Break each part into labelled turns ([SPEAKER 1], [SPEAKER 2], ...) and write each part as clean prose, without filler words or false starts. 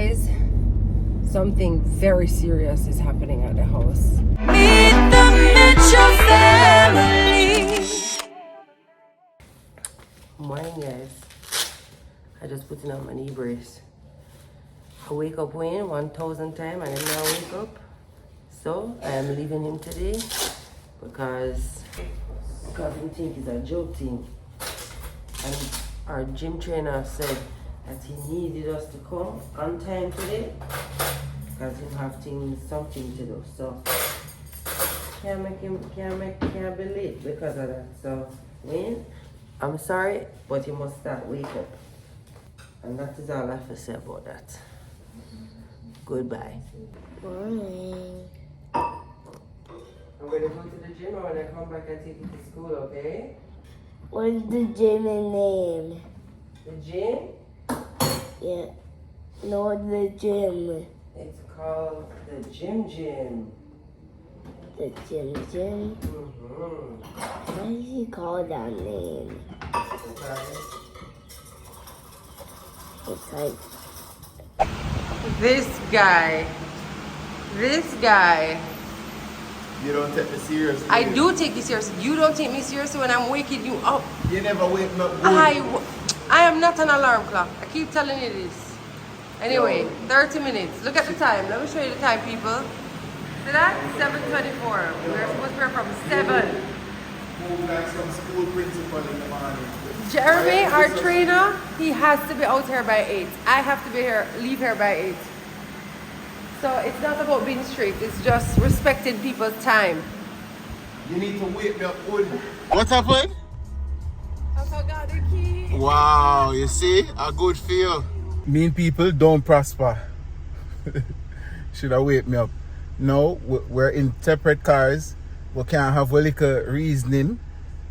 [SPEAKER 1] Guys, something very serious is happening at the house.
[SPEAKER 2] Meet the Mitchell family.
[SPEAKER 1] Morning, guys. I just putting on my knee brace. I wake up when 1,000 times and then I wake up. So I am leaving him today because he think it's a joke thing. And our gym trainer said that he needed us to come on time today because he have something to do. So can't be late because of that. So Wayne, I'm sorry, but you must start wake up. And that is all I have to say about that. Goodbye.
[SPEAKER 3] Morning.
[SPEAKER 1] I'm going to go to the gym, and when I come back, I take you to school, okay?
[SPEAKER 3] What's the gym name?
[SPEAKER 1] The gym?
[SPEAKER 3] Yeah. No, the gym.
[SPEAKER 1] It's called the Gym.
[SPEAKER 3] The gym.
[SPEAKER 1] Mm-hmm.
[SPEAKER 3] Why does he call that name? It's like...
[SPEAKER 1] This guy.
[SPEAKER 4] You don't take me seriously.
[SPEAKER 1] I do take you seriously. You don't take me seriously when I'm waking you up.
[SPEAKER 4] You never wake me up good.
[SPEAKER 1] I am not an alarm clock. I keep telling you this. Anyway, 30 minutes. Look at the time. Let me show you the time, people. See that? 7:24. We're supposed to be here from 7.
[SPEAKER 4] Move like some school principal in the morning.
[SPEAKER 1] Jeremy, our trainer, he has to be out here by 8. I have to leave here by 8. So it's not about being strict, it's just respecting people's time.
[SPEAKER 4] You need to wake me up good. What happened?
[SPEAKER 1] I forgot the key.
[SPEAKER 4] Wow, you see? A good feel. Mean people don't prosper. Should have wake me up. No, we're in separate cars. We can't have a little reasoning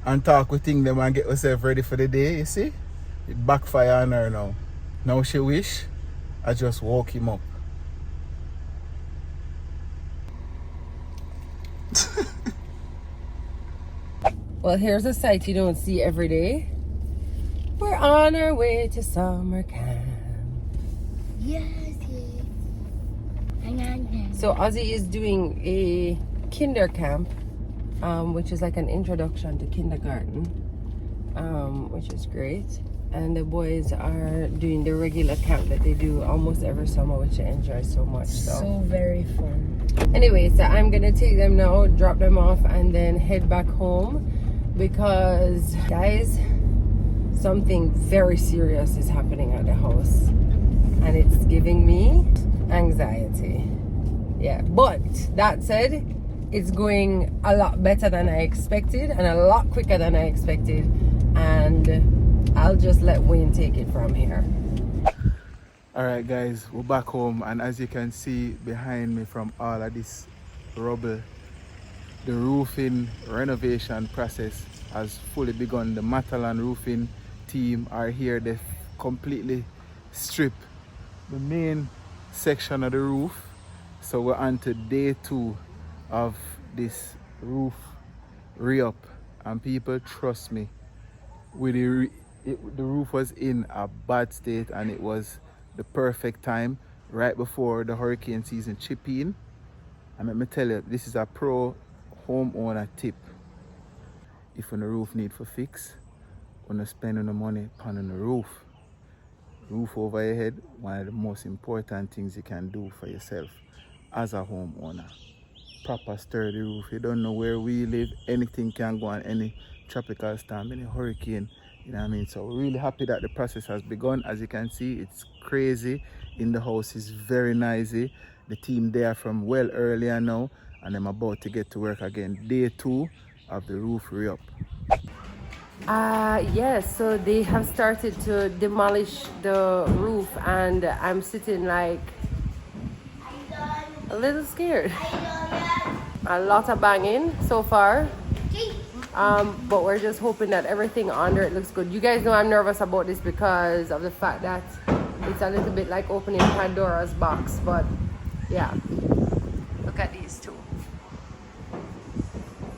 [SPEAKER 4] and talk with them and get ourselves ready for the day, you see? It backfire on her now. Now she wish I just woke him up.
[SPEAKER 1] Well, here's a sight you don't see every day. We're on our way to summer camp.
[SPEAKER 3] Yes.
[SPEAKER 1] So Ozzy is doing a kinder camp, which is like an introduction to kindergarten, which is great. And the boys are doing the regular camp that they do almost every summer, which they enjoy so much.
[SPEAKER 3] So very fun.
[SPEAKER 1] Anyway, so I'm gonna take them now, drop them off, and then head back home because, guys, something very serious is happening at the house and it's giving me anxiety. Yeah, but that said, it's going a lot better than I expected and a lot quicker than I expected, and I'll just let Wayne take it from here.
[SPEAKER 4] Alright guys, we're back home, and as you can see behind me from all of this rubble, the roofing renovation process has fully begun. The Matalan roofing team are here. They've completely stripped the main section of the roof. So we're on to day 2 of this roof re-up, and people, trust me, with the roof was in a bad state, and it was the perfect time right before the hurricane season chip in. And let me tell you, this is a pro homeowner tip. If on the roof need for fix, when you spend on the money on the roof over your head, one of the most important things you can do for yourself as a homeowner. Proper sturdy roof. You don't know where we live, anything can go on, any tropical storm, any hurricane, you know what I mean? So we're really happy that the process has begun. As you can see, it's crazy in the house. It's very noisy. The team there from well earlier now, and I'm about to get to work again. Day 2 of the roof re-up.
[SPEAKER 1] Yes, so they have started to demolish the roof, and I'm sitting like a little scared. A lot of banging so far, but we're just hoping that everything under it looks good. You guys know I'm nervous about this because of the fact that it's a little bit like opening Pandora's box, but yeah, look at these two.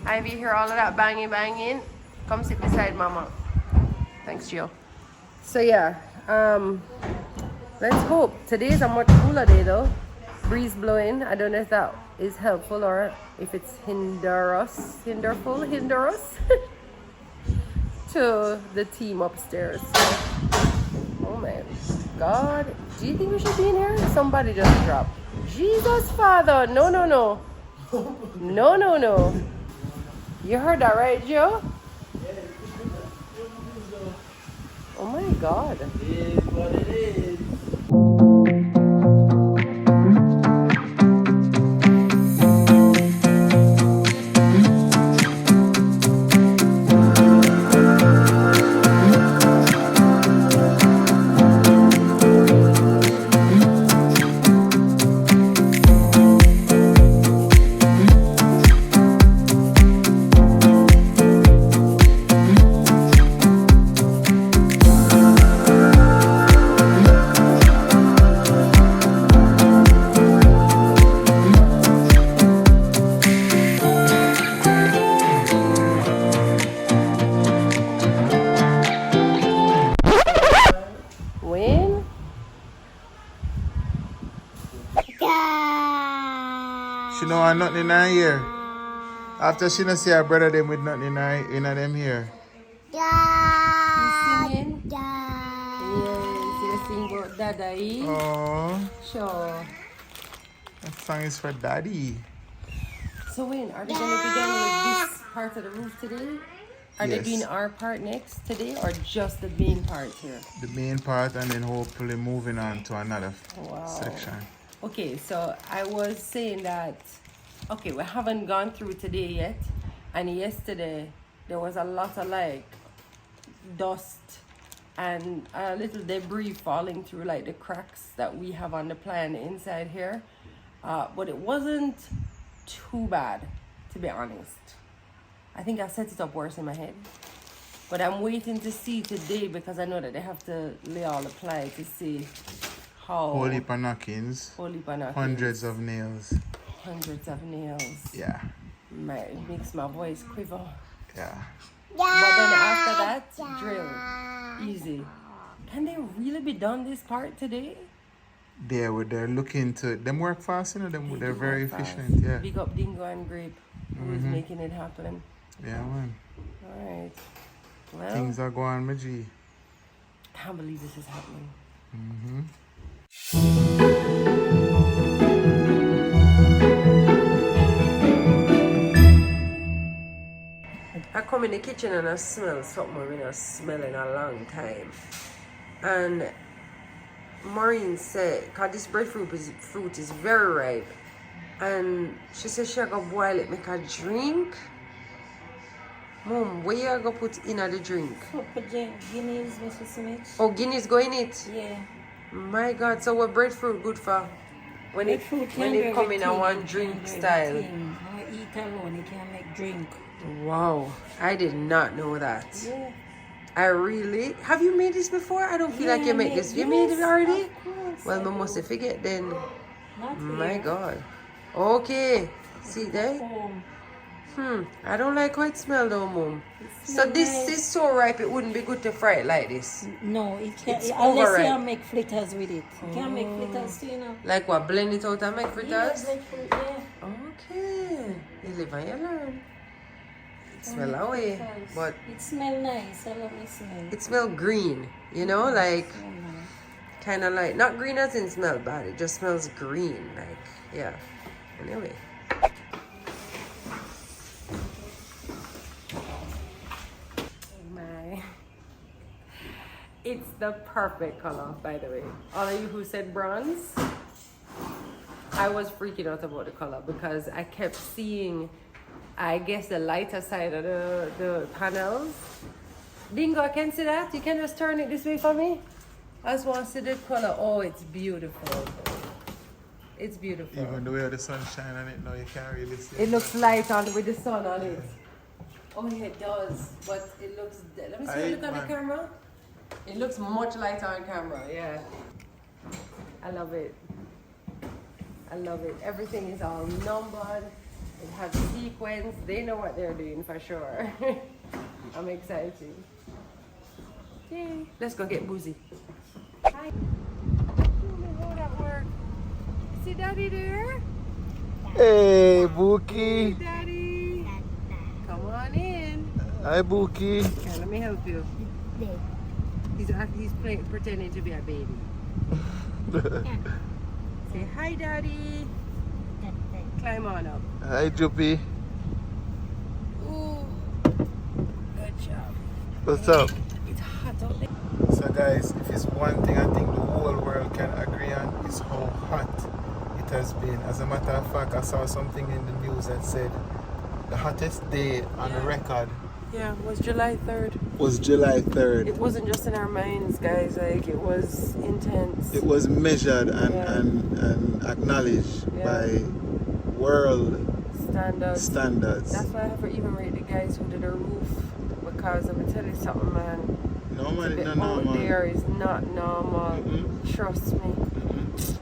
[SPEAKER 1] Ivy, hear all of that banging? Come sit beside Mama. Thanks, Gio. So yeah, Let's hope. Today is a much cooler day though. Breeze blowing. I don't know if that is helpful or if it's hinder us to the team upstairs. Oh my God. Do you think we should be in here? Somebody just dropped. Jesus Father. No. No. You heard that right, Joe? Oh my God.
[SPEAKER 5] It is what it is.
[SPEAKER 1] When?
[SPEAKER 4] She know want nothing in her ear. After she not see her brother them with nothing in her in them here.
[SPEAKER 1] Singing? Yes, you're singing about Daddy.
[SPEAKER 4] Oh,
[SPEAKER 1] Sure.
[SPEAKER 4] that song is for daddy.
[SPEAKER 1] So when are they going to be done with this part of the roof today? Are they
[SPEAKER 4] Yes.
[SPEAKER 1] doing our part next today or just the main part here?
[SPEAKER 4] The main part and then hopefully moving on to another
[SPEAKER 1] Wow.
[SPEAKER 4] section.
[SPEAKER 1] Okay, so I was saying that, okay, we haven't gone through today yet. And yesterday, there was a lot of like dust and a little debris falling through like the cracks that we have on the plan inside here. But it wasn't too bad, to be honest. I think I set it up worse in my head. But I'm waiting to see today because I know that they have to lay all the ply to see how...
[SPEAKER 4] Whole heap of knockings.
[SPEAKER 1] Whole heap of knockings.
[SPEAKER 4] Hundreds of nails.
[SPEAKER 1] Hundreds of nails.
[SPEAKER 4] Yeah.
[SPEAKER 1] It makes my voice quiver.
[SPEAKER 4] Yeah.
[SPEAKER 1] But then after that, drill. Easy. Can they really be done this part today?
[SPEAKER 4] They're looking to them work fast, you know, they're
[SPEAKER 1] do
[SPEAKER 4] very
[SPEAKER 1] work fast.
[SPEAKER 4] efficient, yeah.
[SPEAKER 1] Big up Dingo and Grape, who is making it happen.
[SPEAKER 4] Yeah, man.
[SPEAKER 1] Alright. Well,
[SPEAKER 4] Things are going, my G.
[SPEAKER 1] can't believe this is happening. I come in the kitchen and I smell something I've been smelling a long time. And Maureen said, because this breadfruit is very ripe. And she said she gonna boil it, make a drink. Mom, where you gonna put in the drink?
[SPEAKER 6] Guineas, Mr. Smith.
[SPEAKER 1] Oh, Guineas go in it?
[SPEAKER 6] Yeah.
[SPEAKER 1] My God, so what breadfruit good for? When it come in a one drink style.
[SPEAKER 6] I eat alone, you can't make drink.
[SPEAKER 1] Wow, I did not know that.
[SPEAKER 6] Yeah.
[SPEAKER 1] I really... Have you made this before? I don't feel like you made this. You made it already? Well, I must forget then.
[SPEAKER 6] Not
[SPEAKER 1] My
[SPEAKER 6] here.
[SPEAKER 1] God. Okay. See there?
[SPEAKER 6] Home.
[SPEAKER 1] I don't like how it smells though, Mom. So
[SPEAKER 6] Smell
[SPEAKER 1] this
[SPEAKER 6] nice.
[SPEAKER 1] is so ripe, it wouldn't be good to fry it like this.
[SPEAKER 6] No, it can't.
[SPEAKER 1] It's
[SPEAKER 6] Unless
[SPEAKER 1] overripe.
[SPEAKER 6] you make fritters with it. You can't make fritters too, you know.
[SPEAKER 1] Like what? Blend it out and make fritters?
[SPEAKER 6] Yeah, breadfruit, yeah.
[SPEAKER 1] Okay. You live and you learn. It smells away,
[SPEAKER 6] Fritters.
[SPEAKER 1] but
[SPEAKER 6] It smells nice. I love the smell.
[SPEAKER 1] it smells green. You know, like
[SPEAKER 6] Smell nice.
[SPEAKER 1] kind of like, not green as in smell bad, it just smells green. Like, yeah. Anyway. My. It's the perfect color, by the way. All of you who said bronze, I was freaking out about the color because I kept seeing, I guess, the lighter side of the panels. Dingo, I can see that. You can just turn it this way for me. I just want to see the color. Oh, it's beautiful. It's beautiful.
[SPEAKER 4] Even the way the sun shine on it now, you can't really see
[SPEAKER 1] It looks light on with the sun on it. Oh yeah, it does. But it looks. Let me see.
[SPEAKER 4] Aye,
[SPEAKER 1] Look at the
[SPEAKER 4] man.
[SPEAKER 1] camera. It looks much lighter on camera. Yeah. I love it. I love it. Everything is all numbered. It has sequence. They know what they're doing for sure. I'm excited. Yay. Let's go get boozy. Hi. see Daddy there?
[SPEAKER 4] Hey, Bookie.
[SPEAKER 1] Daddy. Come on in.
[SPEAKER 4] Hi, Bookie.
[SPEAKER 1] Here, let me help you. He's pretending to be a baby. Say hi, Daddy. Climb on up.
[SPEAKER 4] Hi, Juppy.
[SPEAKER 1] Ooh. Good job.
[SPEAKER 4] What's up?
[SPEAKER 1] It's hot out there.
[SPEAKER 4] So guys, if it's one thing I think the whole world can agree on, is how hot it has been. As a matter of fact, I saw something in the news that said the hottest day on the record
[SPEAKER 1] Yeah, it was July 3rd.
[SPEAKER 4] was July 3rd.
[SPEAKER 1] It wasn't just in our minds, guys. Like, it was intense.
[SPEAKER 4] It was measured and,
[SPEAKER 1] Yeah.
[SPEAKER 4] and acknowledged
[SPEAKER 1] Yeah.
[SPEAKER 4] by world
[SPEAKER 1] Standards.
[SPEAKER 4] standards.
[SPEAKER 1] That's why I never even rate the guys who did a roof. Because I'm gonna tell you something, man.
[SPEAKER 4] No man,
[SPEAKER 1] The
[SPEAKER 4] it's
[SPEAKER 1] bit
[SPEAKER 4] not
[SPEAKER 1] out
[SPEAKER 4] normal.
[SPEAKER 1] there is not normal.
[SPEAKER 4] Mm-mm.
[SPEAKER 1] Trust me.
[SPEAKER 4] Mm-mm.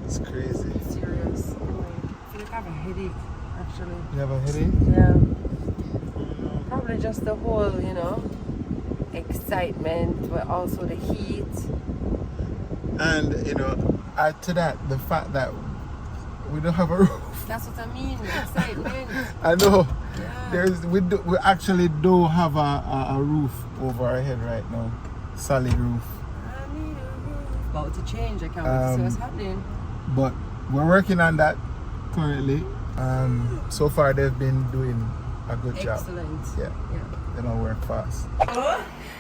[SPEAKER 4] It's crazy.
[SPEAKER 1] Serious. I feel like I have a headache, actually.
[SPEAKER 4] You have a headache?
[SPEAKER 1] Yeah.
[SPEAKER 4] Oh,
[SPEAKER 1] Probably just the whole, excitement, but also the heat.
[SPEAKER 4] and add to that the fact that we don't have a roof.
[SPEAKER 1] That's what I mean, excitement.
[SPEAKER 4] I know.
[SPEAKER 1] Yeah.
[SPEAKER 4] We actually do have a roof over our head right now. Solid roof.
[SPEAKER 1] I need a roof. About to change, I can't wait to see what's happening.
[SPEAKER 4] But we're working on that currently. So far they've been doing a good job.
[SPEAKER 1] Excellent.
[SPEAKER 4] Yeah. They don't work fast.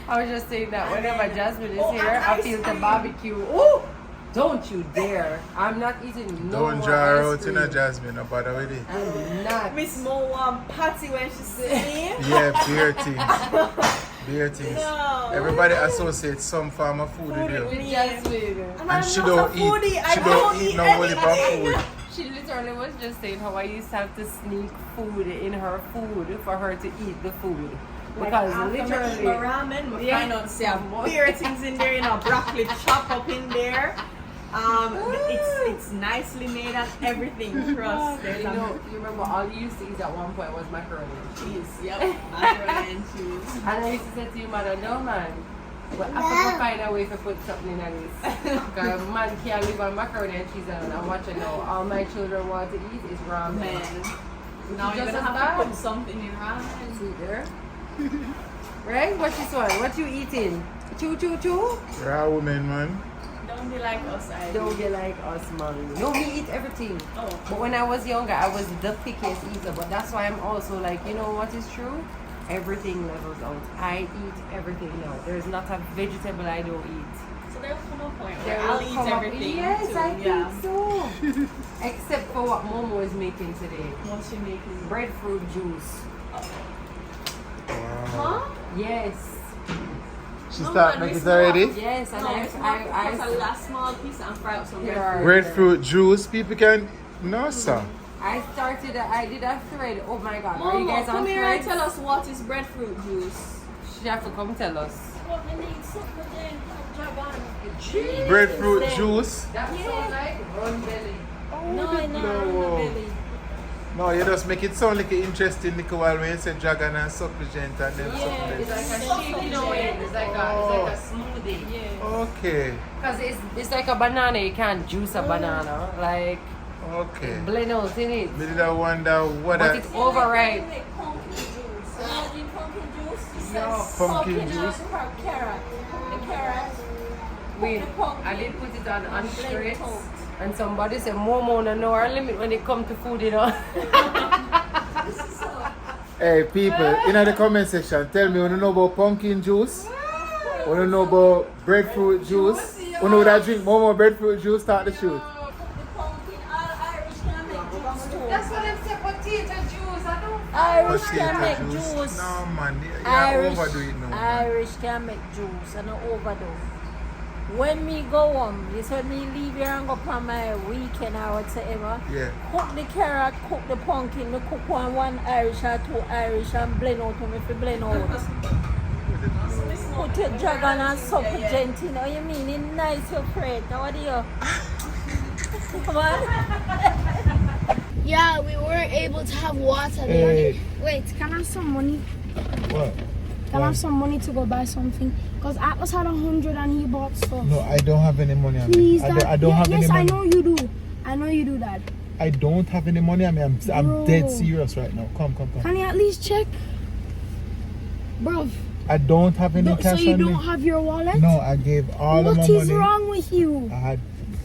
[SPEAKER 1] I was just saying that whenever Jasmine is here, I feel the barbecue. Ooh! Don't you dare. I'm not eating no
[SPEAKER 4] Don't
[SPEAKER 1] more
[SPEAKER 4] draw her
[SPEAKER 1] ice
[SPEAKER 4] out in a
[SPEAKER 1] cream.
[SPEAKER 4] Jasmine, no bother with it.
[SPEAKER 1] I'm not.
[SPEAKER 5] Miss Mo want patty when she see me.
[SPEAKER 4] Yeah, beer things. Beer things.
[SPEAKER 5] No.
[SPEAKER 4] Everybody associates some form of food with you.
[SPEAKER 1] With Jasmine.
[SPEAKER 4] And she don't eat. She don't eat no whole heap of food.
[SPEAKER 1] She literally was just saying how I used to have to sneak food in her food for her to eat the food. Because literally,
[SPEAKER 5] my ramen, my
[SPEAKER 1] Yeah.
[SPEAKER 5] find out some beer things in there, broccoli chopped up in there. It's nicely made and everything. Trust. There's
[SPEAKER 1] you remember all you used to eat at one point was macaroni and cheese.
[SPEAKER 5] cheese. Yep, macaroni and cheese.
[SPEAKER 1] And I used to say to you, mother, no man, but I have to find a way to put something in this. Because man can't live on macaroni and cheese and I'm watching now. All my children want to eat is ramen.
[SPEAKER 5] Man, now you're
[SPEAKER 1] Just
[SPEAKER 5] gonna
[SPEAKER 1] as
[SPEAKER 5] have
[SPEAKER 1] bad.
[SPEAKER 5] to put something in ramen.
[SPEAKER 1] See there? Right? What's this one? What you eating? Choo choo choo?
[SPEAKER 4] Raw women, man.
[SPEAKER 5] Don't be like us, I
[SPEAKER 1] Don't be like us, man. No, we eat everything.
[SPEAKER 5] Oh.
[SPEAKER 1] But when I was younger, I was the pickiest eater. But that's why I'm also like, you know what is true? Everything levels out. I eat everything now. There's not a vegetable I don't eat.
[SPEAKER 5] So there'll come a point
[SPEAKER 1] There
[SPEAKER 5] where
[SPEAKER 1] will
[SPEAKER 5] I'll eat
[SPEAKER 1] come up-
[SPEAKER 5] everything
[SPEAKER 1] Yes,
[SPEAKER 5] too.
[SPEAKER 1] I
[SPEAKER 5] Yeah.
[SPEAKER 1] think so. Except for what Momo is making today.
[SPEAKER 5] What's she making?
[SPEAKER 1] Breadfruit juice.
[SPEAKER 5] Huh?
[SPEAKER 1] Yes.
[SPEAKER 4] She start making it already?
[SPEAKER 1] Yes, and
[SPEAKER 5] No,
[SPEAKER 1] I
[SPEAKER 5] cut a last small piece and fry up some
[SPEAKER 1] Here
[SPEAKER 5] bread.
[SPEAKER 1] are-
[SPEAKER 4] Breadfruit juice, people can. No, sir.
[SPEAKER 1] I did a thread. Oh my god. Are you
[SPEAKER 5] Momo,
[SPEAKER 1] guys on
[SPEAKER 5] come here and
[SPEAKER 1] threads?
[SPEAKER 5] tell us what is breadfruit juice.
[SPEAKER 1] She have to come tell us.
[SPEAKER 5] What we need something then.
[SPEAKER 4] Breadfruit juice.
[SPEAKER 1] That sounds like run belly.
[SPEAKER 5] No, I know.
[SPEAKER 4] No.
[SPEAKER 5] Belly.
[SPEAKER 4] No, you just make it sound like an interesting little while when you say dragon and supplement and then
[SPEAKER 1] It's
[SPEAKER 4] supplement.
[SPEAKER 1] like a shake, you know, it's like a smoothie.
[SPEAKER 5] Yeah.
[SPEAKER 4] Okay,
[SPEAKER 1] Cause it's like a banana. You can't juice a banana. Like
[SPEAKER 4] okay.
[SPEAKER 1] blend out in it.
[SPEAKER 4] Me did I wonder what
[SPEAKER 1] But
[SPEAKER 4] that
[SPEAKER 1] it's overripe.
[SPEAKER 5] Make pumpkin juice. Imagine pumpkin juice.
[SPEAKER 1] No.
[SPEAKER 4] pumpkin juice.
[SPEAKER 5] Carrot. The carrot.
[SPEAKER 1] Wait, I did put it on straight. And somebody said, Momo, no know our limit when it comes to food, you know.
[SPEAKER 4] Hey people, in the comment section, tell me when you know about pumpkin juice, when you know about breadfruit juice, when you know that drink more breadfruit juice, start the shoot.
[SPEAKER 5] The pumpkin, all Irish can make juice too.
[SPEAKER 1] That's what I said, potato juice. I don't.
[SPEAKER 6] Irish
[SPEAKER 4] Potato
[SPEAKER 6] can make
[SPEAKER 4] juice.
[SPEAKER 6] juice.
[SPEAKER 4] No man, you
[SPEAKER 6] Irish,
[SPEAKER 4] overdo it now.
[SPEAKER 6] Irish can make juice and not overdo. When me go home, this when me leave here and go for my weekend or whatever.
[SPEAKER 4] Yeah.
[SPEAKER 6] Cook the carrot, cook the pumpkin, me cook one Irish or two Irish and blend out when me fi blend out. Put your dragon and sup gent in. Oh, you mean it nice your friend? Now what do you? Come on.
[SPEAKER 3] Yeah, we weren't able to have water there.
[SPEAKER 4] Hey.
[SPEAKER 3] Wait, can I have some money?
[SPEAKER 4] What?
[SPEAKER 3] Can I have some money to go buy something? Because Atlas had 100 and he bought stuff.
[SPEAKER 4] No, I don't have any money on
[SPEAKER 3] Please,
[SPEAKER 4] me.
[SPEAKER 3] Dad.
[SPEAKER 4] I don't have any
[SPEAKER 3] yes,
[SPEAKER 4] money.
[SPEAKER 3] I know you do. I know you do, Dad.
[SPEAKER 4] I don't have any money on me. I'm
[SPEAKER 3] Bro.
[SPEAKER 4] dead serious right now. Come.
[SPEAKER 3] Can you at least check? Bruv.
[SPEAKER 4] I don't have any cash
[SPEAKER 3] So you
[SPEAKER 4] on
[SPEAKER 3] don't
[SPEAKER 4] me.
[SPEAKER 3] have your wallet?
[SPEAKER 4] No, I gave all of my
[SPEAKER 3] What
[SPEAKER 4] money.
[SPEAKER 3] is wrong with you?
[SPEAKER 4] I had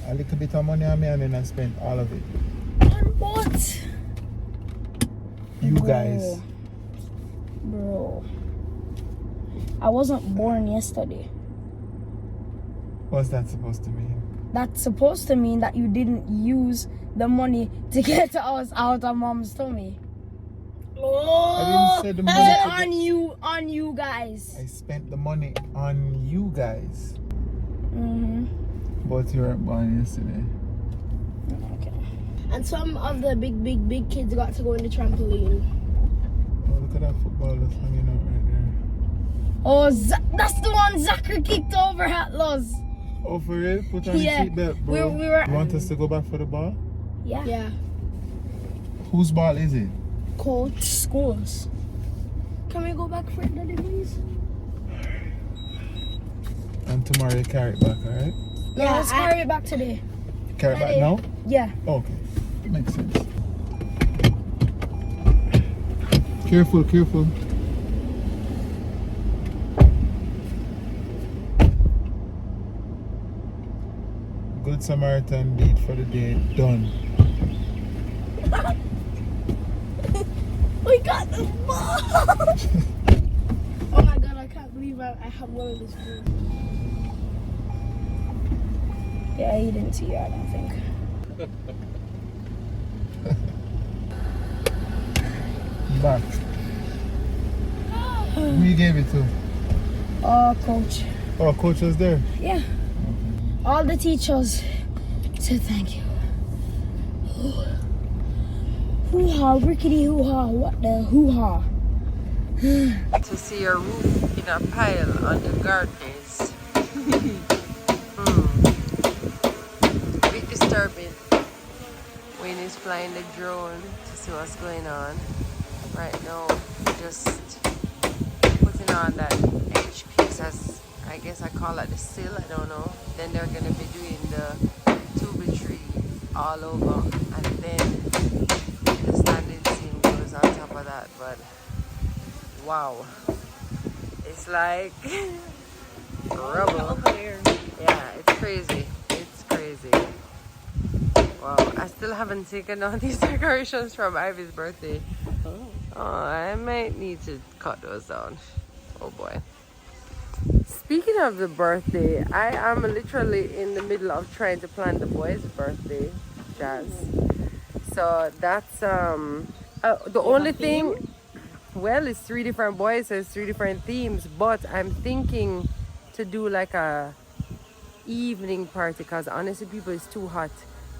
[SPEAKER 4] a little bit of money on me and then I spent all of it.
[SPEAKER 3] On what?
[SPEAKER 4] You guys.
[SPEAKER 3] Bro. I wasn't born yesterday.
[SPEAKER 4] What's that supposed to mean?
[SPEAKER 3] That's supposed to mean that you didn't use the money to get us out of Mom's tummy.
[SPEAKER 4] I didn't say the money.
[SPEAKER 3] Is it on you guys?
[SPEAKER 4] I spent the money on you guys.
[SPEAKER 3] Mm-hmm.
[SPEAKER 4] But you weren't born yesterday.
[SPEAKER 3] Okay. And some of the big kids got to go in the trampoline.
[SPEAKER 4] Oh, look at that football that's hanging out right there.
[SPEAKER 3] Oh, that's the one Zachary kicked over Atlas.
[SPEAKER 4] Oh, for real? Put on
[SPEAKER 3] Yeah.
[SPEAKER 4] your seatbelt, bro.
[SPEAKER 3] We were-
[SPEAKER 4] You want us to go back for the ball?
[SPEAKER 3] Yeah.
[SPEAKER 4] Whose ball is it?
[SPEAKER 3] Coach schools. Can we go back for it, Daddy, please?
[SPEAKER 4] And tomorrow you carry it back, alright?
[SPEAKER 3] Yeah, let's carry it back today.
[SPEAKER 4] Carry it back
[SPEAKER 3] Daddy.
[SPEAKER 4] now?
[SPEAKER 3] Yeah.
[SPEAKER 4] Okay. Makes sense. Careful. Good Samaritan deed for the day done.
[SPEAKER 3] We got the ball! Oh my god, I can't believe I have one of this food. Yeah, he didn't see you, I don't think.
[SPEAKER 4] Back. Who you gave it to?
[SPEAKER 3] Oh, coach.
[SPEAKER 4] Oh, coach was there.
[SPEAKER 3] Yeah. All the teachers said thank you. Hoo-ha, rickety hoo-ha, what the hoo-ha?
[SPEAKER 1] To see a roof in a pile on the gardeners. A bit disturbing. Wayne is flying the drone to see what's going on. Right now, just putting on that edge piece as, I guess I call it the sill, I don't know. Then they're going to be doing the tree all over, and then the standing seam goes on top of that. But wow, it's like rubble. Yeah, it's crazy. It's crazy. Wow, I still haven't taken all these decorations from Ivy's birthday. Oh, I might need to cut those down. Oh boy. Speaking of the birthday, I am literally in the middle of trying to plan the boys' birthday, Jazz. So that's the only thing. Well, it's 3 different boys, so it's 3 different themes. But I'm thinking to do like a evening party, because honestly, people, it's too hot.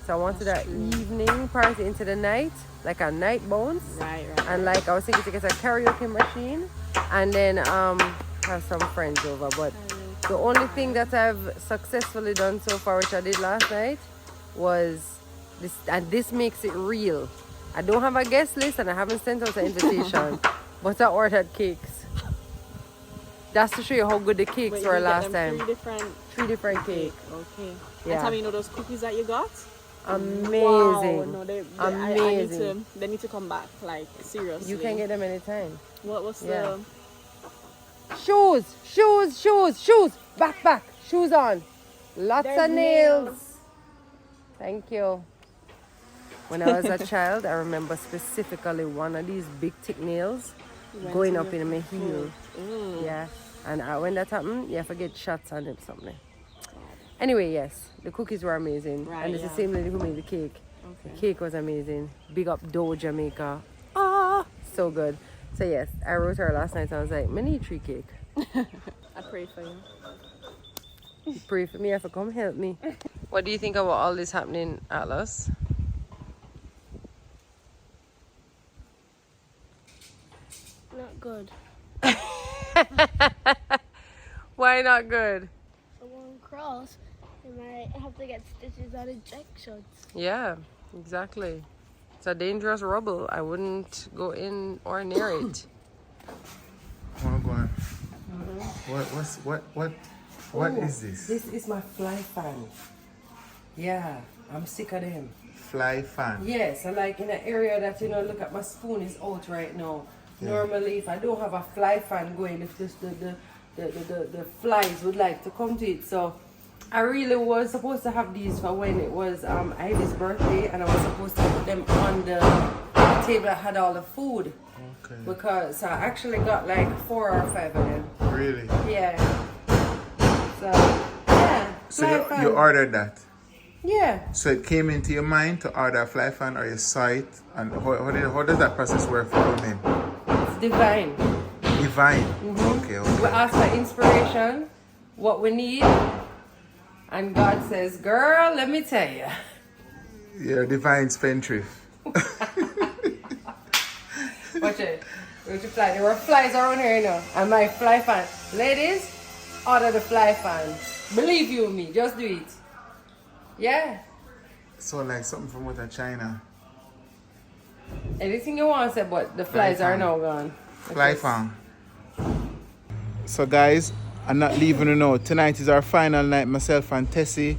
[SPEAKER 1] So I wanted that evening party into the night, like a night bounce.
[SPEAKER 5] Right.
[SPEAKER 1] And like I was thinking to get a karaoke machine, and then have some friends over. But the only thing that I've successfully done so far, which I did last night, was this, and this makes it real. I don't have a guest list and I haven't sent out an invitation, but I ordered cakes. That's to show you how good the cakes were last time. 3 different cakes.
[SPEAKER 5] Okay.
[SPEAKER 1] Yeah.
[SPEAKER 5] And Tami, you know those cookies that you got?
[SPEAKER 1] Amazing.
[SPEAKER 5] Wow. No,
[SPEAKER 1] Amazing.
[SPEAKER 5] they need to come back, like, seriously.
[SPEAKER 1] You can get them anytime.
[SPEAKER 5] What was
[SPEAKER 1] Yeah.
[SPEAKER 5] the...
[SPEAKER 1] Shoes. Back. Shoes on. Lots
[SPEAKER 3] There's
[SPEAKER 1] of nails. Thank you. When I was a child, I remember specifically one of these big thick nails going up in my heel. Yeah. And when that happened, you forget shots on it or something. Anyway, yes, the cookies were amazing.
[SPEAKER 5] Right,
[SPEAKER 1] and it's
[SPEAKER 5] yeah.
[SPEAKER 1] the same lady who made the cake.
[SPEAKER 5] Okay.
[SPEAKER 1] The cake was amazing. Big up Doe, Jamaica. Ah, so good. So yes, I wrote her last night and I was like, I need 3 cake.
[SPEAKER 5] I prayed for you.
[SPEAKER 1] You pray for me, I have to come help me. What do you think about all this happening, Atlas?
[SPEAKER 3] Not good.
[SPEAKER 1] Why not good?
[SPEAKER 3] I won't cross. I might have to get stitches on injections.
[SPEAKER 1] Yeah, exactly. It's a dangerous rubble. I wouldn't go in or near it.
[SPEAKER 4] I want to go on. What is this?
[SPEAKER 1] This is my fly fan. Yeah, I'm sick of them.
[SPEAKER 4] Fly fan.
[SPEAKER 1] Yes, I like in an area that, look at my spoon is out right now. Normally, if I don't have a fly fan going, if just the flies would like to come to it. So I really was supposed to have these for when it was Ivy's birthday, and I was supposed to put them on the table that had all the food.
[SPEAKER 4] Okay.
[SPEAKER 1] Because I actually got like 4 or 5 of them.
[SPEAKER 4] Really?
[SPEAKER 1] Yeah. So, yeah.
[SPEAKER 4] So you ordered that?
[SPEAKER 1] Yeah.
[SPEAKER 4] So it came into your mind to order a fly fan, or you saw it? And how does that process work for women?
[SPEAKER 1] It's divine.
[SPEAKER 4] Divine? Okay.
[SPEAKER 1] We ask for inspiration, what we need, and God says, girl, let me tell you.
[SPEAKER 4] You're a divine spendthrift.
[SPEAKER 1] Watch it. Watch it fly. There were flies around here, and my fly fan. Ladies, order the fly fan. Believe you me, just do it. Yeah.
[SPEAKER 4] So like something from out of China.
[SPEAKER 1] Anything you want, say, but the flies are now gone.
[SPEAKER 4] Fly fan. So guys, I'm not leaving you now. Tonight is our final night. Myself and Tessie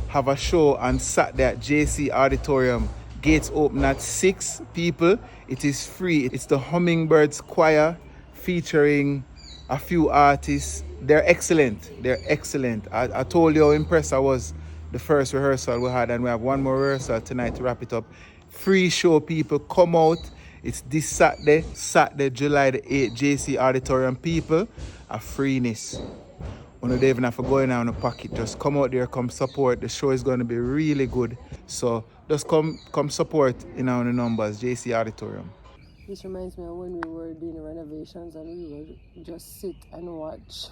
[SPEAKER 4] have a show on Saturday at JC Auditorium. Gates open at 6 people. It is free. It's the Hummingbirds Choir featuring a few artists. They're excellent. They're excellent. I told you how impressed I was the first rehearsal we had, and we have one more rehearsal tonight to wrap it up. Free show, people. Come out. It's this Saturday, July the 8th, JC Auditorium. People, a freeness. You don't even have to go in on a pocket. Just come out there, come support. The show is going to be really good. So just come support in our numbers, JC Auditorium.
[SPEAKER 1] This reminds me of when we were doing the renovations and we would just sit and watch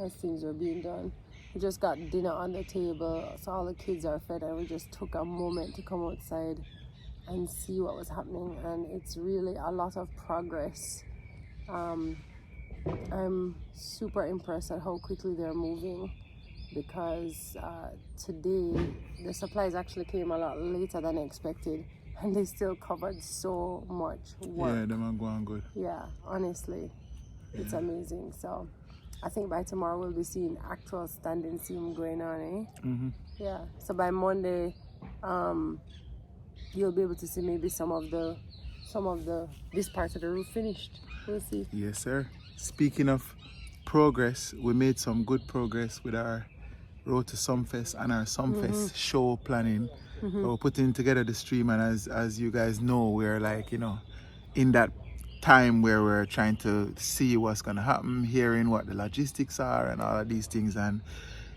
[SPEAKER 1] as things were being done. We just got dinner on the table, so all the kids are fed, and we just took a moment to come outside and see what was happening, and it's really a lot of progress. I'm super impressed at how quickly they're moving, because today the supplies actually came a lot later than expected, and they still covered so much work.
[SPEAKER 4] Yeah, them are going good.
[SPEAKER 1] Yeah, honestly, it's amazing. So I think by tomorrow we'll be seeing actual standing seam going on, eh?
[SPEAKER 4] Mm-hmm.
[SPEAKER 1] Yeah, so by Monday you'll be able to see maybe some of this part of the roof finished. We'll see.
[SPEAKER 4] Yes, sir. Speaking of progress, we made some good progress with our road to SumFest and our SumFest show planning. We're putting together the stream, and as you guys know, we're like, in that time where we're trying to see what's going to happen, hearing what the logistics are and all of these things, and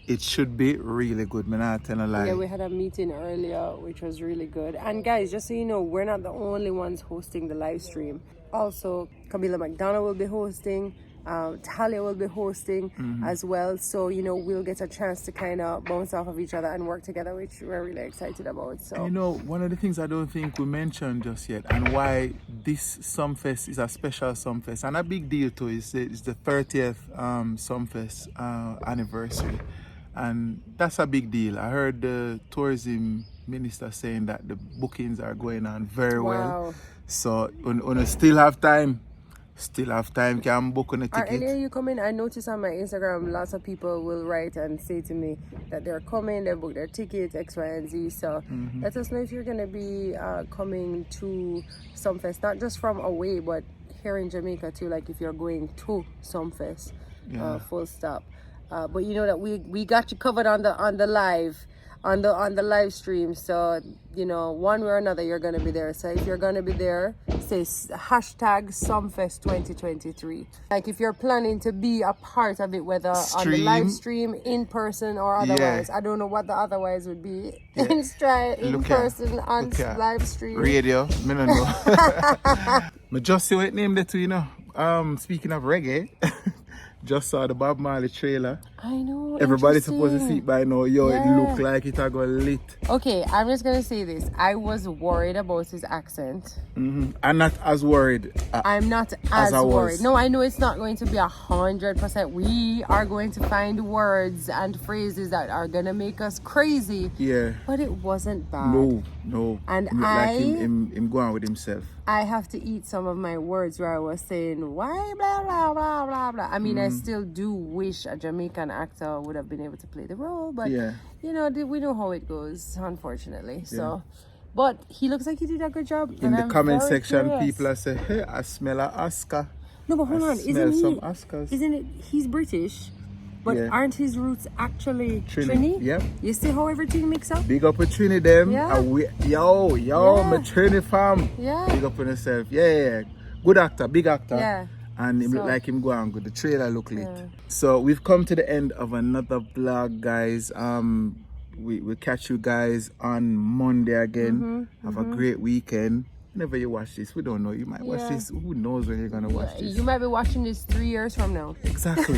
[SPEAKER 4] it should be really good. Man, I tell a lie.
[SPEAKER 1] Yeah, we had a meeting earlier which was really good. And guys, just so you know, we're not the only ones hosting the live stream. Also, Camila McDonald will be hosting, Talia will be hosting as well. So, we'll get a chance to kind of bounce off of each other and work together, which we're really excited about. So,
[SPEAKER 4] one of the things I don't think we mentioned just yet, and why this SumFest is a special SumFest and a big deal too, is the 30th SumFest anniversary. And that's a big deal. I heard the tourism minister saying that the bookings are going on very well. So, we still have time. Can book on a ticket.
[SPEAKER 1] Earlier you come in, I noticed on my Instagram, lots of people will write and say to me that they're coming, they book their tickets, X, Y, and Z. So let us know if you're going to be coming to SumFest, not just from away, but here in Jamaica too, like if you're going to SumFest, full stop. But you know that we got you covered on the live stream. So one way or another you're gonna be there. So if you're gonna be there, say hashtag SumFest 2023. Like if you're planning to be a part of it, whether on the live stream, in person, or otherwise. I don't know what the otherwise would be. In person, on live stream,
[SPEAKER 4] radio. Me no know. Me just see what name that too. Speaking of reggae. Just saw the Bob Marley trailer.
[SPEAKER 1] I know.
[SPEAKER 4] Everybody's supposed to see it by now. Yo,
[SPEAKER 1] Yeah.
[SPEAKER 4] it look like it a go lit.
[SPEAKER 1] Okay, I'm just gonna say this. I was worried about his accent.
[SPEAKER 4] I'm not as worried.
[SPEAKER 1] I'm not
[SPEAKER 4] As
[SPEAKER 1] as
[SPEAKER 4] I was.
[SPEAKER 1] worried. No, I know it's not going to be 100%. We are going to find words and phrases that are gonna make us crazy.
[SPEAKER 4] Yeah.
[SPEAKER 1] But it wasn't bad.
[SPEAKER 4] No.
[SPEAKER 1] And
[SPEAKER 4] Him look
[SPEAKER 1] I-
[SPEAKER 4] like him go on with himself.
[SPEAKER 1] I have to eat some of my words where I was saying why blah blah blah blah blah. I mean, I still do wish a Jamaican actor would have been able to play the role, but
[SPEAKER 4] Yeah.
[SPEAKER 1] you know, we know how it goes, unfortunately. So, but he looks like he did a good job.
[SPEAKER 4] In
[SPEAKER 1] and
[SPEAKER 4] the
[SPEAKER 1] I'm
[SPEAKER 4] comment
[SPEAKER 1] very
[SPEAKER 4] section,
[SPEAKER 1] curious.
[SPEAKER 4] people are saying, hey, I smell an Oscar.
[SPEAKER 1] No, but hold
[SPEAKER 4] I
[SPEAKER 1] on,
[SPEAKER 4] smell
[SPEAKER 1] isn't
[SPEAKER 4] some
[SPEAKER 1] he?
[SPEAKER 4] Oscars.
[SPEAKER 1] Isn't it? He's British, but
[SPEAKER 4] Yeah.
[SPEAKER 1] aren't his roots actually
[SPEAKER 4] Trini.
[SPEAKER 1] Trini?
[SPEAKER 4] Yep.
[SPEAKER 1] You see how everything mix up?
[SPEAKER 4] Big up with Trini them.
[SPEAKER 1] Yeah.
[SPEAKER 4] Yo,
[SPEAKER 1] Yeah.
[SPEAKER 4] my Trini fam.
[SPEAKER 1] Yeah.
[SPEAKER 4] Big up on yourself. Yeah. Good actor, big actor.
[SPEAKER 1] Yeah.
[SPEAKER 4] And him
[SPEAKER 1] So-
[SPEAKER 4] look like him going good. The trailer look lit.
[SPEAKER 1] Yeah.
[SPEAKER 4] So we've come to the end of another vlog, guys. We'll catch you guys on Monday again. Have a great weekend. Whenever you watch this, we don't know. You might watch
[SPEAKER 1] Yeah.
[SPEAKER 4] this. Who knows when you're gonna watch this?
[SPEAKER 1] You might be watching this 3 years from now.
[SPEAKER 4] Exactly.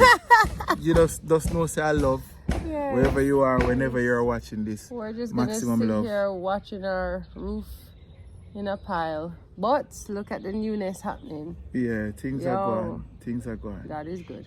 [SPEAKER 4] You just know say I love
[SPEAKER 1] Yeah.
[SPEAKER 4] wherever you are, whenever you're watching this.
[SPEAKER 1] We're just gonna
[SPEAKER 4] Maximum
[SPEAKER 1] sit
[SPEAKER 4] love.
[SPEAKER 1] here watching our roof in a pile. But look at the newness happening.
[SPEAKER 4] Yeah, things are
[SPEAKER 1] Yo.
[SPEAKER 4] gone. Things are gone.
[SPEAKER 1] God is good.